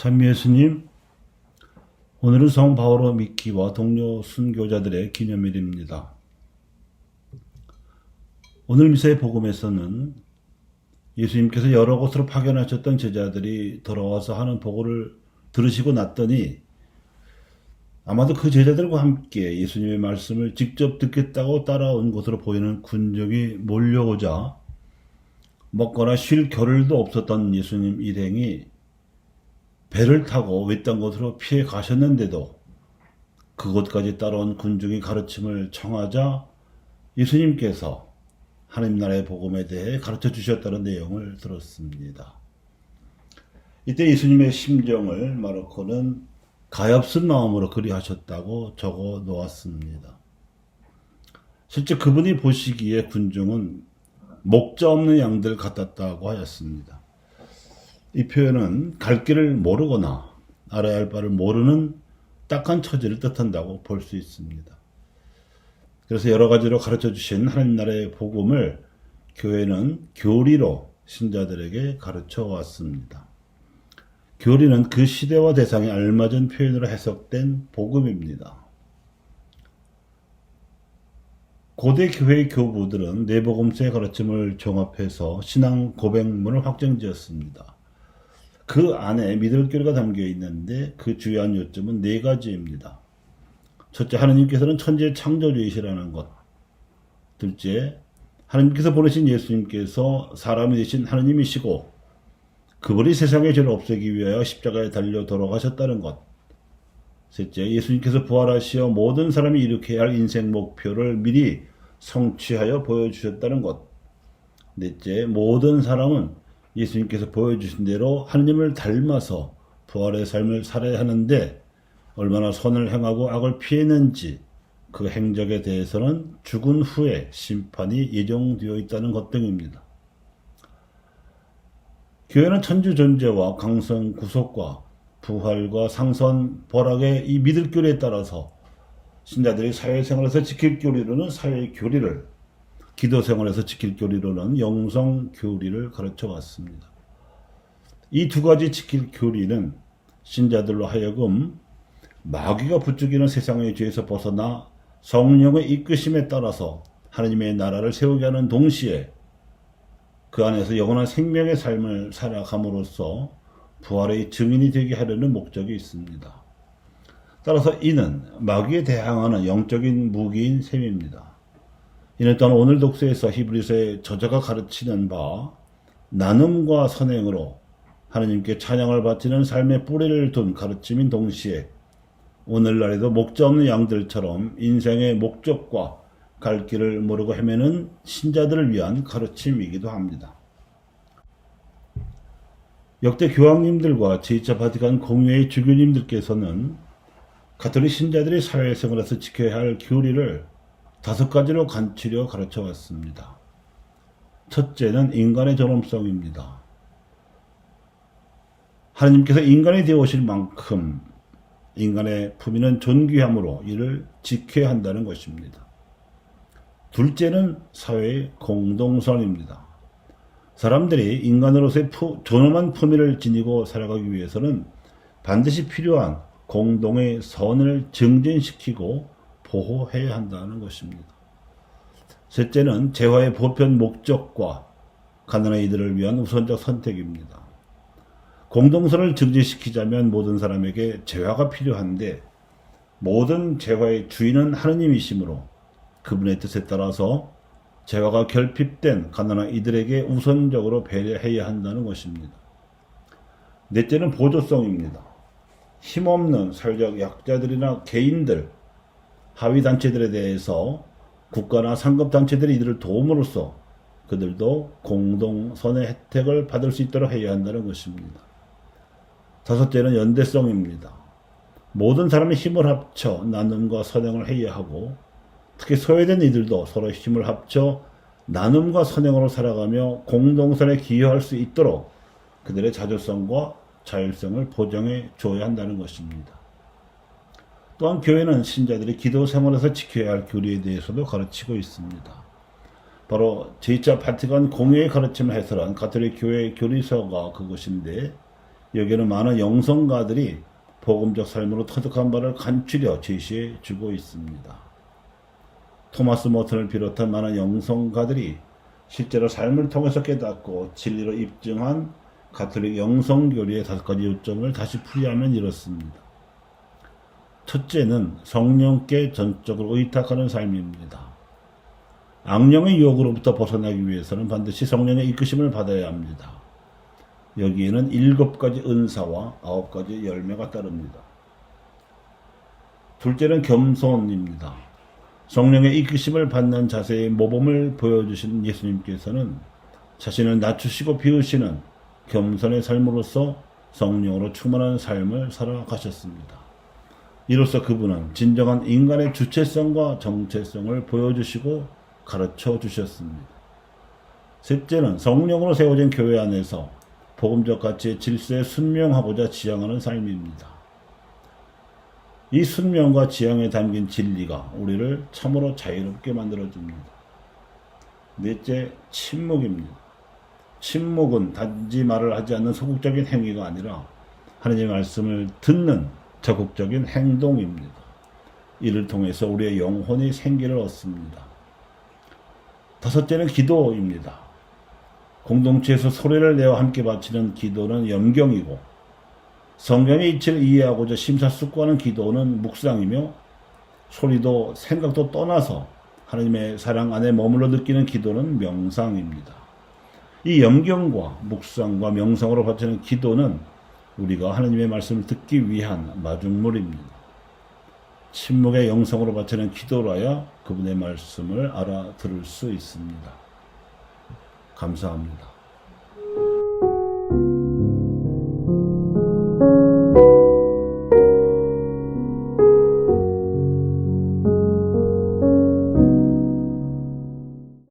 참 예수님, 오늘은 성 바오로 미키와 동료 순교자들의 기념일입니다. 오늘 미사의 복음에서는 예수님께서 여러 곳으로 파견하셨던 제자들이 돌아와서 하는 보고를 들으시고 났더니 아마도 그 제자들과 함께 예수님의 말씀을 직접 듣겠다고 따라온 곳으로 보이는 군중이 몰려오자 먹거나 쉴 겨를도 없었던 예수님 일행이 배를 타고 외딴 곳으로 피해 가셨는데도 그곳까지 따라온 군중이 가르침을 청하자 예수님께서 하나님 나라의 복음에 대해 가르쳐 주셨다는 내용을 들었습니다. 이때 예수님의 심정을 마르코는 가엾은 마음으로 그리하셨다고 적어 놓았습니다. 실제 그분이 보시기에 군중은 목자 없는 양들 같았다고 하였습니다. 이 표현은 갈 길을 모르거나 알아야 할 바를 모르는 딱한 처지를 뜻한다고 볼 수 있습니다. 그래서 여러 가지로 가르쳐 주신 하나님 나라의 복음을 교회는 교리로 신자들에게 가르쳐 왔습니다. 교리는 그 시대와 대상에 알맞은 표현으로 해석된 복음입니다. 고대 교회의 교부들은 내복음서의 가르침을 종합해서 신앙 고백문을 확정지었습니다. 그 안에 믿을 교리가 담겨 있는데 그 주요한 요점은 네 가지입니다. 첫째, 하느님께서는 천지의 창조주이시라는 것. 둘째, 하느님께서 보내신 예수님께서 사람이 되신 하느님이시고 그분이 세상의 죄를 없애기 위하여 십자가에 달려 돌아가셨다는 것. 셋째, 예수님께서 부활하시어 모든 사람이 이룩해야 할 인생 목표를 미리 성취하여 보여주셨다는 것. 넷째, 모든 사람은 예수님께서 보여주신 대로 하느님을 닮아서 부활의 삶을 살아야 하는데 얼마나 선을 행하고 악을 피했는지 그 행적에 대해서는 죽은 후에 심판이 예정되어 있다는 것 등입니다. 교회는 천주 존재와 강성 구속과 부활과 상선 벌학의 이 믿을 교리에 따라서 신자들이 사회생활에서 지킬 교리로는 사회 교리를, 기도생활에서 지킬 교리로는 영성 교리를 가르쳐 왔습니다. 이 두 가지 지킬 교리는 신자들로 하여금 마귀가 부추기는 세상의 죄에서 벗어나 성령의 이끄심에 따라서 하나님의 나라를 세우게 하는 동시에 그 안에서 영원한 생명의 삶을 살아감으로써 부활의 증인이 되게 하려는 목적이 있습니다. 따라서 이는 마귀에 대항하는 영적인 무기인 셈입니다. 이는 또한 오늘 독서에서 히브리서의 저자가 가르치는 바 나눔과 선행으로 하느님께 찬양을 바치는 삶의 뿌리를 둔 가르침인 동시에 오늘날에도 목자 없는 양들처럼 인생의 목적과 갈 길을 모르고 헤매는 신자들을 위한 가르침이기도 합니다. 역대 교황님들과 제2차 바티칸 공회의 주교님들께서는 가톨릭 신자들이 사회생활에서 지켜야 할 교리를 5가지로 간추려 가르쳐 왔습니다. 첫째는 인간의 존엄성입니다. 하느님께서 인간이 되어 오실 만큼 인간의 품위는 존귀함으로 이를 지켜야 한다는 것입니다. 둘째는 사회의 공동선입니다. 사람들이 인간으로서의 존엄한 품위를 지니고 살아가기 위해서는 반드시 필요한 공동의 선을 증진시키고 보호해야 한다는 것입니다. 셋째는 재화의 보편 목적과 가난한 이들을 위한 우선적 선택입니다. 공동선을 증진시키자면 모든 사람에게 재화가 필요한데 모든 재화의 주인은 하느님이시므로 그분의 뜻에 따라서 재화가 결핍된 가난한 이들에게 우선적으로 배려해야 한다는 것입니다. 넷째는 보조성입니다. 힘없는 사회적 약자들이나 개인들, 하위단체들에 대해서 국가나 상급단체들이 이들을 도움으로써 그들도 공동선의 혜택을 받을 수 있도록 해야 한다는 것입니다. 다섯째는 연대성입니다. 모든 사람의 힘을 합쳐 나눔과 선행을 해야 하고 특히 소외된 이들도 서로 힘을 합쳐 나눔과 선행으로 살아가며 공동선에 기여할 수 있도록 그들의 자주성과 자율성을 보장해 줘야 한다는 것입니다. 또한 교회는 신자들이 기도 생활에서 지켜야 할 교리에 대해서도 가르치고 있습니다. 바로 제2차 바티칸 공회의 가르침을 해설한 가톨릭 교회 교리서가 그것인데 여기에는 많은 영성가들이 복음적 삶으로 터득한 바를 간추려 제시해 주고 있습니다. 토마스 모튼을 비롯한 많은 영성가들이 실제로 삶을 통해서 깨닫고 진리로 입증한 가톨릭 영성교리의 5가지 요점을 다시 풀이하면 이렇습니다. 첫째는 성령께 전적으로 의탁하는 삶입니다. 악령의 유혹으로부터 벗어나기 위해서는 반드시 성령의 이끄심을 받아야 합니다. 여기에는 7가지 은사와 9가지 열매가 따릅니다. 둘째는 겸손입니다. 성령의 이끄심을 받는 자세의 모범을 보여주신 예수님께서는 자신을 낮추시고 비우시는 겸손의 삶으로서 성령으로 충만한 삶을 살아가셨습니다. 이로써 그분은 진정한 인간의 주체성과 정체성을 보여주시고 가르쳐 주셨습니다. 셋째는 성령으로 세워진 교회 안에서 복음적 가치의 질서에 순명하고자 지향하는 삶입니다. 이 순명과 지향에 담긴 진리가 우리를 참으로 자유롭게 만들어줍니다. 넷째, 침묵입니다. 침묵은 단지 말을 하지 않는 소극적인 행위가 아니라 하나님의 말씀을 듣는 적극적인 행동입니다. 이를 통해서 우리의 영혼이 생기를 얻습니다. 다섯째는 기도입니다. 공동체에서 소리를 내어 함께 바치는 기도는 염경이고 성경의 이치를 이해하고자 심사숙고하는 기도는 묵상이며 소리도 생각도 떠나서 하나님의 사랑 안에 머물러 느끼는 기도는 명상입니다. 이 염경과 묵상과 명상으로 바치는 기도는 우리가 하나님의 말씀을 듣기 위한 마중물입니다. 침묵의 영성으로 바치는 기도라야 그분의 말씀을 알아들을 수 있습니다. 감사합니다.